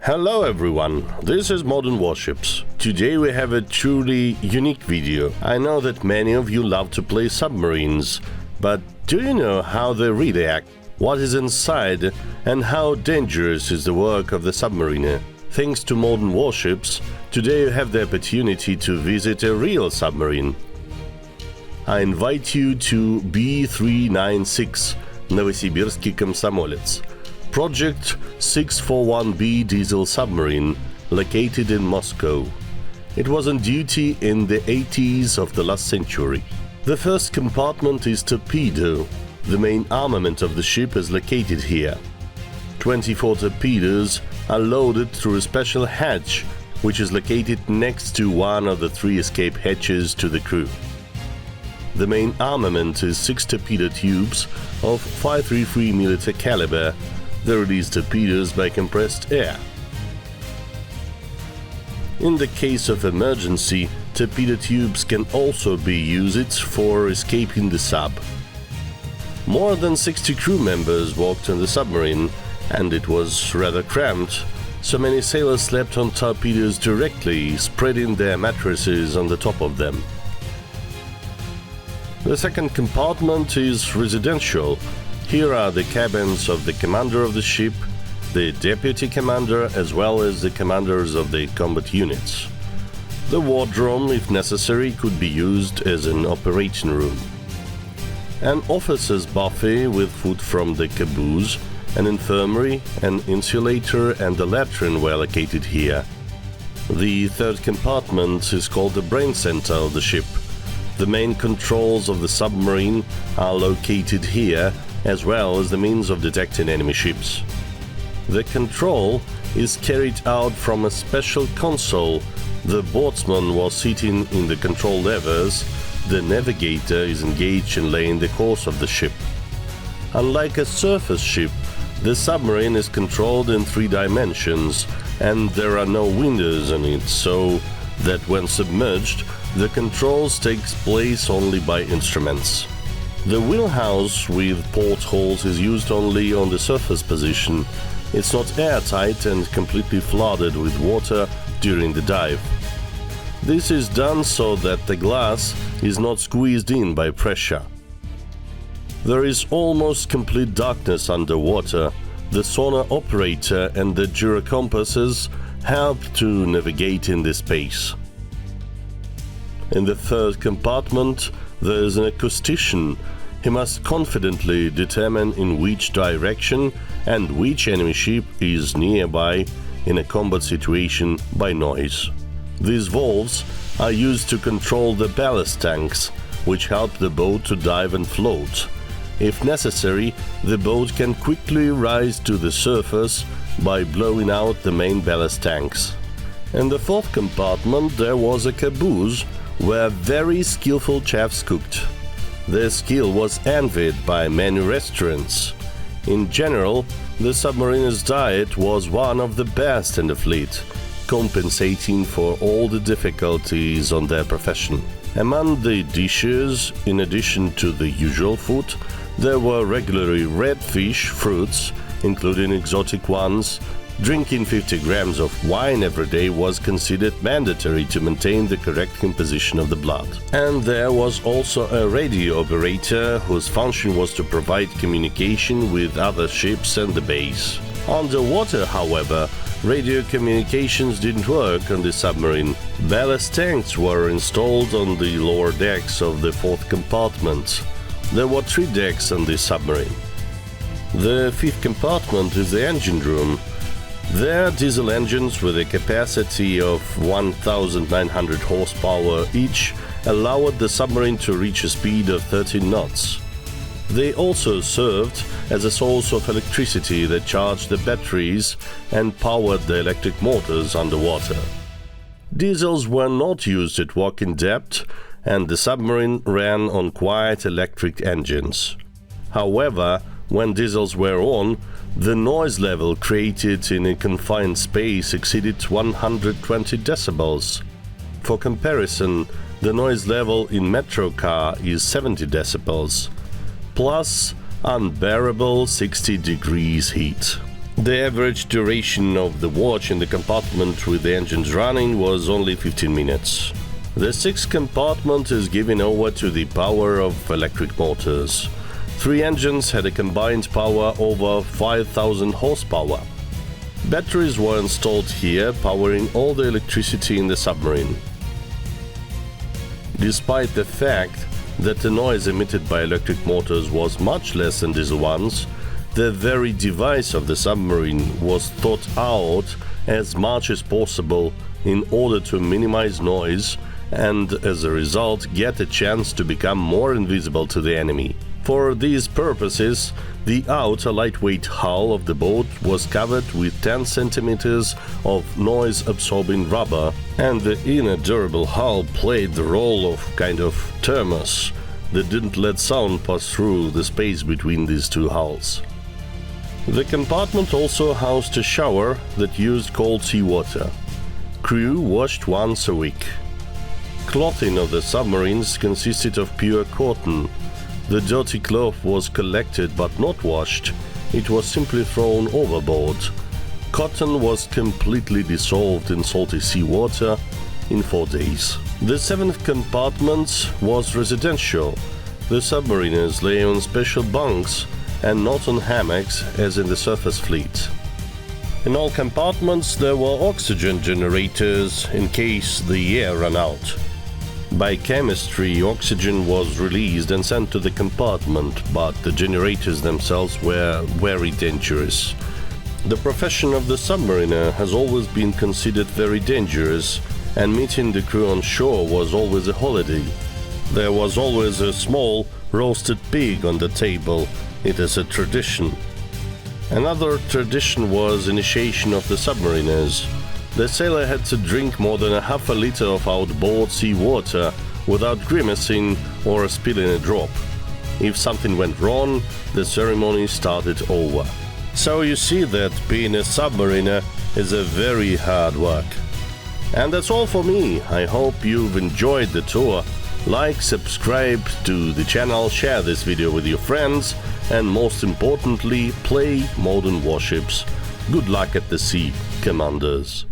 Hello everyone, this is Modern Warships. Today we have a truly unique video. I know that many of you love to play submarines, but do you know how they really act, what is inside, and how dangerous is the work of the submariner? Thanks to Modern Warships, today you have the opportunity to visit a real submarine. I invite you to B396 Novosibirsky Komsomolets, Project 641B diesel submarine, located in Moscow. It was on duty in the 80s of the last century. The first compartment is Torpedo. The main armament of the ship is located here. 24 torpedoes are loaded through a special hatch, which is located next to one of the 3 escape hatches to the crew. The main armament is 6 torpedo tubes of 533mm caliber. They release torpedoes by compressed air. In the case of emergency, torpedo tubes can also be used for escaping the sub. More than 60 crew members worked on the submarine, and it was rather cramped, so many sailors slept on torpedoes directly, spreading their mattresses on the top of them. The second compartment is residential. Here are the cabins of the commander of the ship, the deputy commander, as well as the commanders of the combat units. The wardroom, if necessary, could be used as an operating room. An officer's buffet with food from the caboose, an infirmary, an insulator and a latrine were located here. The third compartment is called the brain center of the ship. The main controls of the submarine are located here, as well as the means of detecting enemy ships. The control is carried out from a special console. The boatsman was sitting in the control levers. The navigator is engaged in laying the course of the ship. Unlike a surface ship, the submarine is controlled in 3 dimensions, and there are no windows on it, so that when submerged, the controls takes place only by instruments. The wheelhouse with portholes is used only on the surface position. It's not airtight and completely flooded with water during the dive. This is done so that the glass is not squeezed in by pressure. There is almost complete darkness underwater. The sonar operator and the gyrocompasses help to navigate in this space. In the third compartment, there is an acoustician. He must confidently determine in which direction and which enemy ship is nearby in a combat situation by noise. These valves are used to control the ballast tanks, which help the boat to dive and float. If necessary, the boat can quickly rise to the surface by blowing out the main ballast tanks. In the fourth compartment there was a caboose where very skillful chefs cooked. Their skill was envied by many restaurants. In general, the submariner's diet was one of the best in the fleet, compensating for all the difficulties on their profession. Among the dishes, in addition to the usual food, there were regularly red fish, fruits, including exotic ones. Drinking 50 grams of wine every day was considered mandatory to maintain the correct composition of the blood. And there was also a radio operator whose function was to provide communication with other ships and the base. Underwater, however, radio communications didn't work on the submarine. Ballast tanks were installed on the lower decks of the fourth compartment. There were 3 decks on the submarine. The fifth compartment is the engine room. There, diesel engines with a capacity of 1,900 horsepower each allowed the submarine to reach a speed of 13 knots. They also served as a source of electricity that charged the batteries and powered the electric motors underwater. Diesels were not used at working depth, and the submarine ran on quiet electric engines. However, when diesels were on, the noise level created in a confined space exceeded 120 decibels. For comparison, the noise level in metro car is 70 decibels, plus unbearable 60 degrees heat. The average duration of the watch in the compartment with the engines running was only 15 minutes. The sixth compartment is given over to the power of electric motors. 3 engines had a combined power over 5,000 horsepower. Batteries were installed here, powering all the electricity in the submarine. Despite the fact that the noise emitted by electric motors was much less than diesel ones, the very device of the submarine was thought out as much as possible in order to minimize noise and, as a result, get a chance to become more invisible to the enemy. For these purposes, the outer lightweight hull of the boat was covered with 10 centimeters of noise-absorbing rubber, and the inner durable hull played the role of kind of thermos that didn't let sound pass through the space between these two hulls. The compartment also housed a shower that used cold seawater. Crew washed once a week. Clothing of the submarines consisted of pure cotton. The dirty cloth was collected but not washed, it was simply thrown overboard. Cotton was completely dissolved in salty seawater in 4 days. The seventh compartment was residential. The submariners lay on special bunks and not on hammocks as in the surface fleet. In all compartments there were oxygen generators in case the air ran out. By chemistry, oxygen was released and sent to the compartment, but the generators themselves were very dangerous. The profession of the submariner has always been considered very dangerous, and meeting the crew on shore was always a holiday. There was always a small roasted pig on the table. It is a tradition. Another tradition was initiation of the submariners. The sailor had to drink more than half a liter of outboard sea water without grimacing or spilling a drop. If something went wrong, the ceremony started over. So you see that being a submariner is a very hard work. And that's all for me. I hope you've enjoyed the tour. Like, subscribe to the channel, share this video with your friends, and most importantly, play modern warships. Good luck at the sea, commanders.